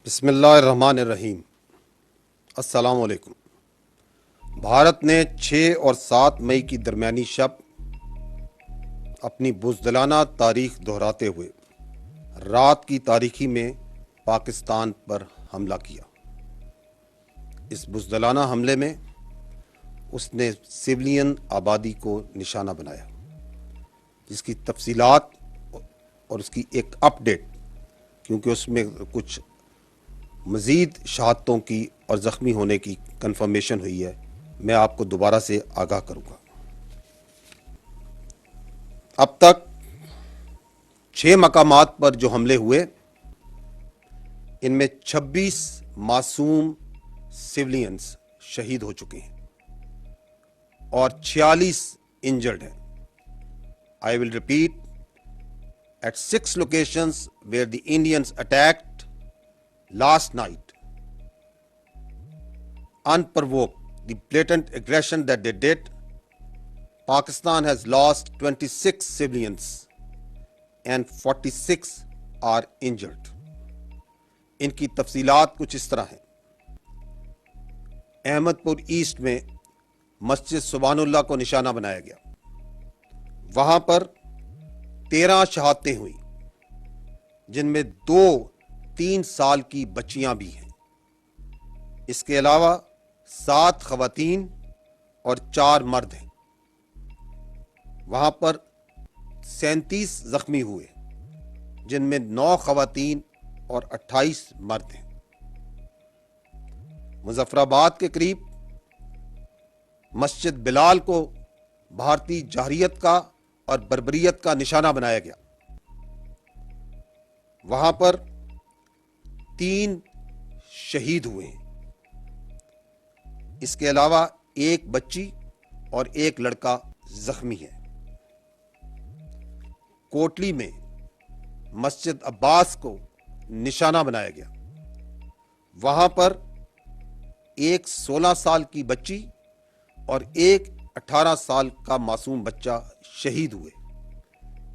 بسم اللہ الرحمن الرحیم۔ السلام علیکم۔ بھارت نے 6 اور 7 مئی کی درمیانی شب اپنی بزدلانہ تاریخ دہراتے ہوئے رات کی تاریکی میں پاکستان پر حملہ کیا۔ اس بزدلانہ حملے میں اس نے سویلین آبادی کو نشانہ بنایا، جس کی تفصیلات اور اس کی ایک اپ ڈیٹ، کیونکہ اس میں کچھ مزید شہادتوں کی اور زخمی ہونے کی کنفرمیشن ہوئی ہے، میں آپ کو دوبارہ سے آگاہ کروں گا۔ اب تک 6 مقامات پر جو حملے ہوئے، ان میں 26 معصوم سویلینز شہید ہو چکے ہیں اور 46 انجرڈ ہیں۔ I will repeat, at 6 locations where the Indians attacked last night, unprovoked, the blatant aggression that they did, Pakistan has lost 26 civilians and 46 are injured. ان کی تفصیلات کچھ اس طرح ہیں۔ احمد پور ایسٹ میں مسجد سبحان اللہ کو نشانہ بنایا گیا، وہاں پر 13 شہادتیں ہوئیں، جن میں 2 3 سال کی بچیاں بھی ہیں۔ اس کے علاوہ 7 خواتین اور 4 مرد ہیں۔ وہاں پر 37 زخمی ہوئے، جن میں 9 خواتین اور 28 مرد ہیں۔ مظفر آباد کے قریب مسجد بلال کو بھارتی جارحیت کا اور بربریت کا نشانہ بنایا گیا، وہاں پر 3 شہید ہوئے ہیں۔ اس کے علاوہ 1 بچی اور 1 لڑکا زخمی ہے۔ کوٹلی میں مسجد عباس کو نشانہ بنایا گیا، وہاں پر 1 16 سال کی بچی اور 1 18 سال کا معصوم بچہ شہید ہوئے۔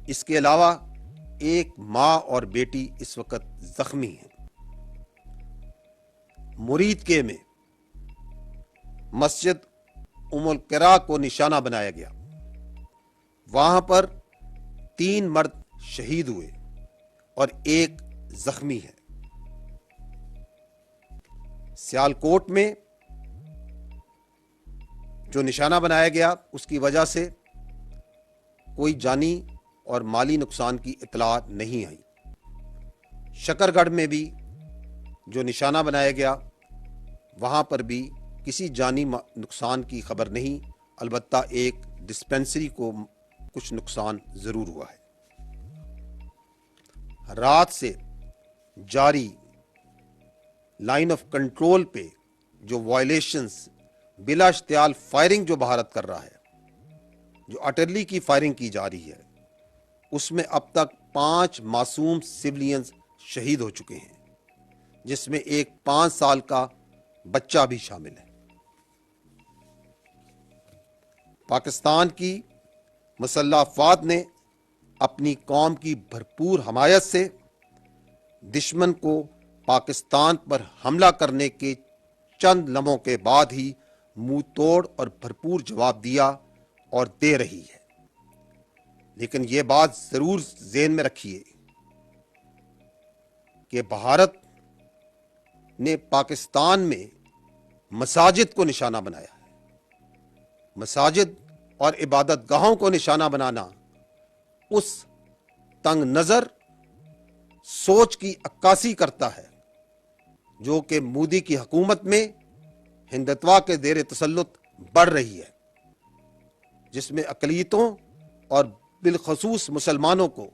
اس کے علاوہ 1 ماں اور بیٹی اس وقت زخمی ہیں۔ مرید کے میں مسجد ام القرا کو نشانہ بنایا گیا، وہاں پر 3 مرد شہید ہوئے اور 1 زخمی ہے۔ سیالکوٹ میں جو نشانہ بنایا گیا، اس کی وجہ سے کوئی جانی اور مالی نقصان کی اطلاع نہیں آئی۔ شکر گڑھ میں بھی جو نشانہ بنایا گیا، وہاں پر بھی کسی جانی نقصان کی خبر نہیں، البتہ ایک ڈسپنسری کو کچھ نقصان ضرور ہوا ہے۔ رات سے جاری لائن آف کنٹرول پہ جو وائلیشنز، بلا اشتعال فائرنگ جو بھارت کر رہا ہے، جو اٹرلی کی فائرنگ کی جا رہی ہے، اس میں اب تک 5 معصوم سویلینز شہید ہو چکے ہیں، جس میں ایک 5 سال کا بچہ بھی شامل ہے۔ پاکستان کی مسلح افواج نے اپنی قوم کی بھرپور حمایت سے دشمن کو پاکستان پر حملہ کرنے کے چند لمحوں کے بعد ہی منہ توڑ اور بھرپور جواب دیا اور دے رہی ہے۔ لیکن یہ بات ضرور ذہن میں رکھیے کہ بھارت نے پاکستان میں مساجد کو نشانہ بنایا ہے۔ مساجد اور عبادت گاہوں کو نشانہ بنانا اس تنگ نظر سوچ کی عکاسی کرتا ہے جو کہ مودی کی حکومت میں ہندتوا کے زیر تسلط بڑھ رہی ہے، جس میں اقلیتوں اور بالخصوص مسلمانوں کو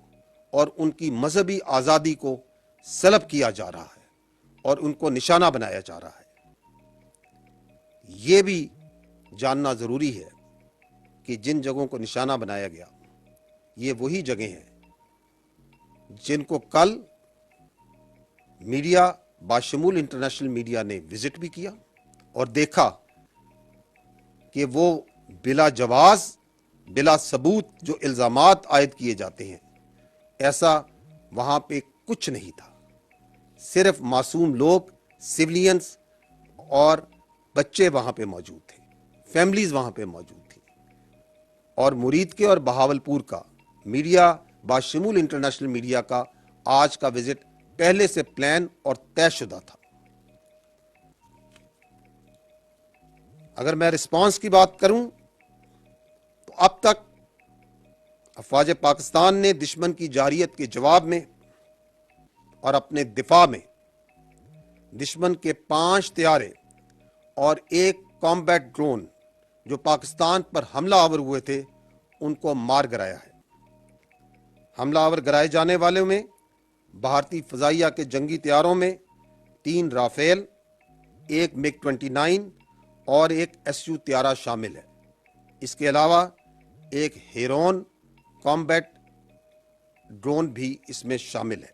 اور ان کی مذہبی آزادی کو سلب کیا جا رہا ہے اور ان کو نشانہ بنایا جا رہا ہے۔ یہ بھی جاننا ضروری ہے کہ جن جگہوں کو نشانہ بنایا گیا، یہ وہی جگہیں ہیں جن کو کل میڈیا باشمول انٹرنیشنل میڈیا نے وزٹ بھی کیا اور دیکھا کہ وہ بلا جواز، بلا ثبوت جو الزامات عائد کیے جاتے ہیں، ایسا وہاں پہ کچھ نہیں تھا۔ صرف معصوم لوگ، سولینز اور بچے وہاں پہ موجود تھے، فیملیز وہاں پہ موجود تھیں، اور مرید کے اور بہاولپور کا میڈیا باشمول انٹرنیشنل میڈیا کا آج کا وزٹ پہلے سے پلان اور طے شدہ تھا۔ اگر میں رسپانس کی بات کروں تو اب تک افواج پاکستان نے دشمن کی جارحیت کے جواب میں اور اپنے دفاع میں دشمن کے 5 طیارے اور 1 کامبیٹ ڈرون جو پاکستان پر حملہ آور ہوئے تھے ان کو مار گرایا ہے۔ حملہ آور گرائے جانے والوں میں بھارتی فضائیہ کے جنگی طیاروں میں 3 رافیل، 1 MiG 29 اور 1 SU طیارہ شامل ہے۔ اس کے علاوہ ایک ہیرون کامبیٹ ڈرون بھی اس میں شامل ہے۔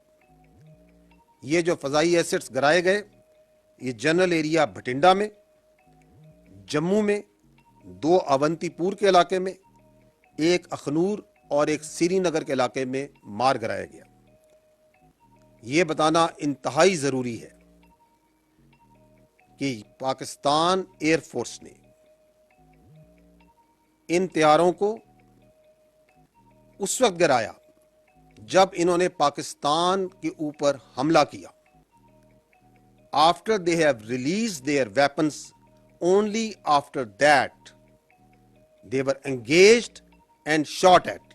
یہ جو فضائی ایسٹس گرائے گئے یہ جنرل ایریا بھٹنڈا میں، جموں میں 2 اونتی پور کے علاقے میں، 1 اخنور اور 1 سری نگر کے علاقے میں مار گرایا گیا۔ یہ بتانا انتہائی ضروری ہے کہ پاکستان ایئر فورس نے ان طیاروں کو اس وقت گرایا جب انہوں نے پاکستان کے اوپر حملہ کیا۔ After they have released their weapons, only after that they were engaged and shot at.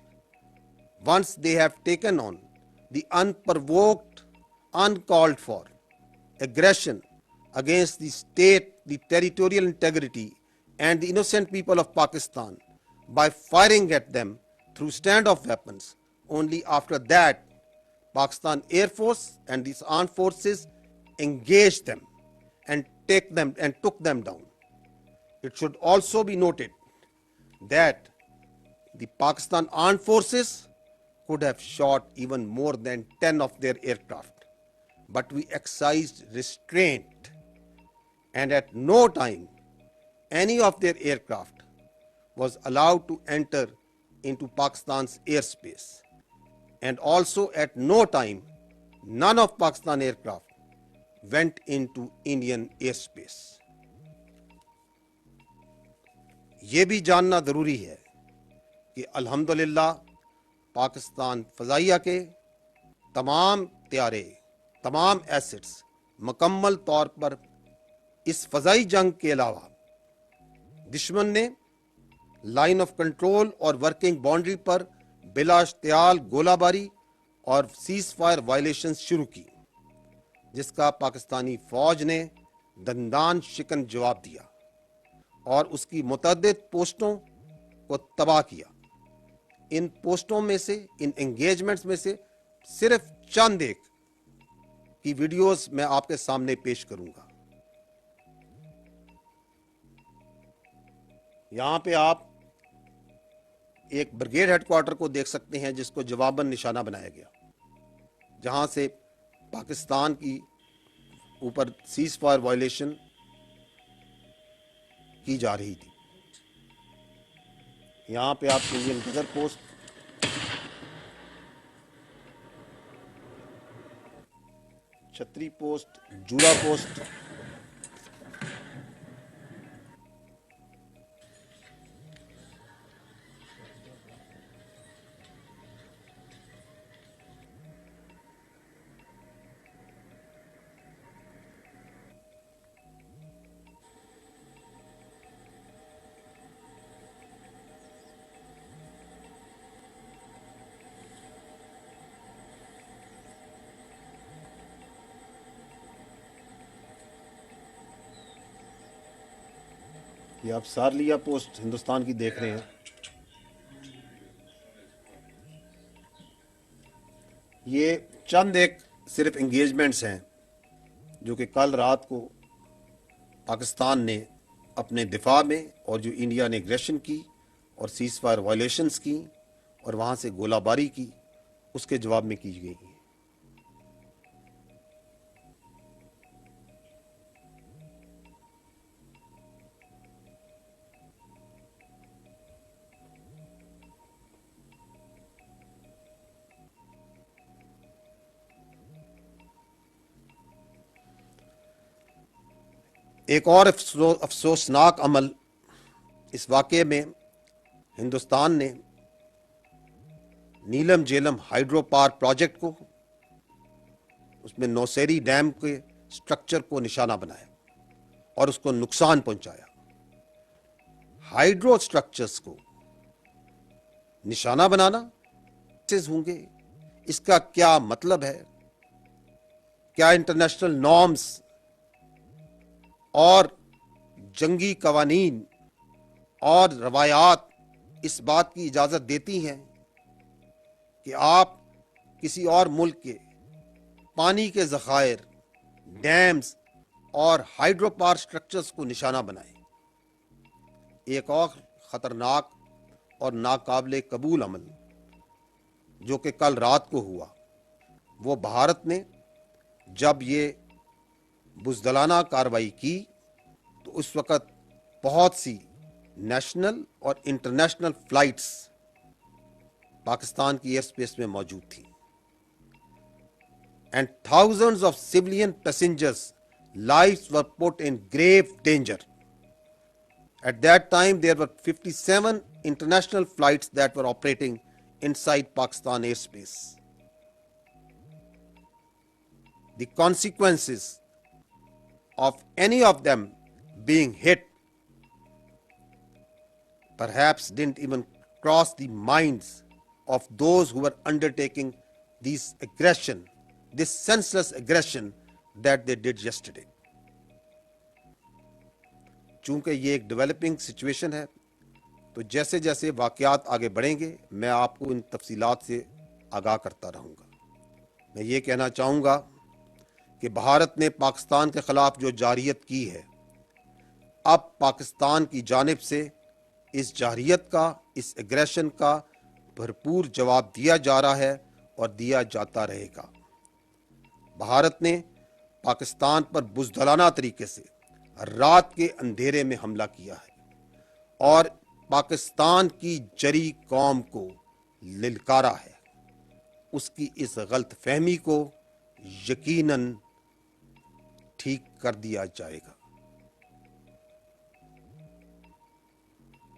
Once they have taken on the unprovoked, uncalled for aggression against the state, the territorial integrity and the innocent people of Pakistan by firing at them through standoff weapons, only after that Pakistan Air Force and these armed forces engaged them and took them down. It should also be noted that the Pakistan armed forces could have shot even more than 10 of their aircraft, but we exercised restraint, and at no time any of their aircraft was allowed to enter into Pakistan's airspace, and also at no time none of Pakistan aircraft went into Indian airspace. یہ بھی جاننا ضروری ہے کہ الحمدللہ پاکستان فضائیہ کے تمام طیارے، تمام ایسٹس مکمل طور پر اس فضائی جنگ کے علاوہ دشمن نے لائن آف کنٹرول اور ورکنگ باؤنڈری پر بلا اشتعال گولہ باری اور سیز فائر وائلیشنز شروع کی، جس کا پاکستانی فوج نے دندان شکن جواب دیا اور اس کی متعدد پوسٹوں کو تباہ کیا۔ ان پوسٹوں میں سے، ان انگیجمنٹس میں سے صرف چند ایک کی ویڈیوز میں آپ کے سامنے پیش کروں گا۔ یہاں پہ آپ ایک بریگیڈ ہیڈ کوارٹر کو دیکھ سکتے ہیں جس کو جواباً نشانہ بنایا گیا، جہاں سے پاکستان کی اوپر سیز فائر وائلیشن کی جا رہی تھی۔ یہاں پہ آپ انڈین غزر پوسٹ، چھتری پوسٹ، جورا پوسٹ، یہ آپ سارلیا پوسٹ ہندوستان کی دیکھ رہے ہیں۔ یہ چند ایک صرف انگیجمنٹس ہیں جو کہ کل رات کو پاکستان نے اپنے دفاع میں، اور جو انڈیا نے ایگریشن کی اور سیز فائر وائلیشنز کی اور وہاں سے گولہ باری کی، اس کے جواب میں کی گئی ہیں۔ ایک اور افسوسناک عمل اس واقعے میں ہندوستان نے نیلم جیلم ہائیڈرو پاور پروجیکٹ کو، اس میں نوسیری ڈیم کے سٹرکچر کو نشانہ بنایا اور اس کو نقصان پہنچایا۔ ہائیڈرو سٹرکچرز کو نشانہ بنانا ہوں گے، اس کا کیا مطلب ہے؟ کیا انٹرنیشنل نارمز اور جنگی قوانین اور روایات اس بات کی اجازت دیتی ہیں کہ آپ کسی اور ملک کے پانی کے ذخائر، ڈیمز اور ہائیڈرو پاور سٹرکچرز کو نشانہ بنائیں؟ ایک اور خطرناک اور ناقابل قبول عمل جو کہ کل رات کو ہوا، وہ بھارت نے جب یہ بزدلانہ کارروائی کی تو اس وقت بہت سی نیشنل اور انٹرنیشنل فلائٹس پاکستان کی ایئر اسپیس میں موجود تھیں، and thousands of civilian passengers' lives were put in grave danger. At that time, there were 57 international flights that were operating inside Pakistan airspace. The consequences of any of them being hit perhaps didn't even cross the minds of those who were undertaking this aggression, this senseless aggression that they did yesterday. چونکہ یہ ایک developing situation ہے، تو جیسے جیسے واقعات آگے بڑھیں گے میں آپ کو ان تفصیلات سے آگاہ کرتا رہوں گا۔ میں یہ کہنا چاہوں گا کہ بھارت نے پاکستان کے خلاف جو جارحیت کی ہے، اب پاکستان کی جانب سے اس جارحیت کا، اس ایگریشن کا بھرپور جواب دیا جا رہا ہے اور دیا جاتا رہے گا۔ بھارت نے پاکستان پر بزدلانہ طریقے سے رات کے اندھیرے میں حملہ کیا ہے اور پاکستان کی جری قوم کو للکارا ہے۔ اس کی اس غلط فہمی کو یقیناً ٹھیک کر دیا جائے گا۔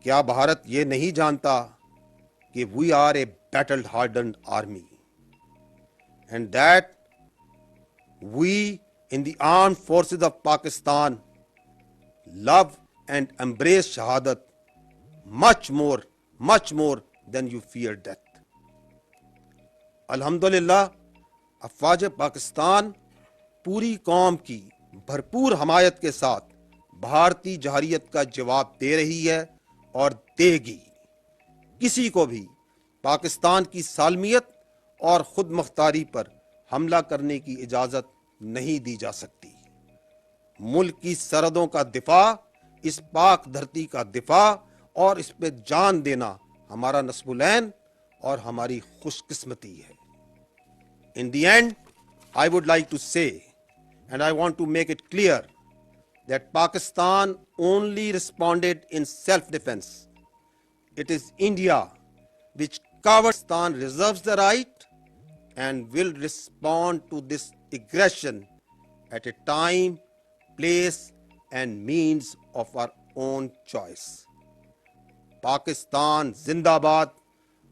کیا بھارت یہ نہیں جانتا کہ we are a battle hardened army and that we in the armed forces of Pakistan love and embrace shahadat much more than you fear death. الحمدللہ افواج پاکستان پوری قوم کی بھرپور حمایت کے ساتھ بھارتی جارحیت کا جواب دے رہی ہے اور دے گی۔ کسی کو بھی پاکستان کی سالمیت اور خود مختاری پر حملہ کرنے کی اجازت نہیں دی جا سکتی۔ ملک کی سرحدوں کا دفاع، اس پاک دھرتی کا دفاع اور اس پہ جان دینا ہمارا نصب العین اور ہماری خوش قسمتی ہے۔ In the end, I would like to say, and I want to make it clear, that Pakistan only responded in self-defense. It is India which covers Pakistan reserves the right and will respond to this aggression at a time, place and means of our own choice. Pakistan زندہ باد،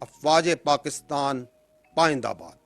افواج پاکستان پائندہ باد۔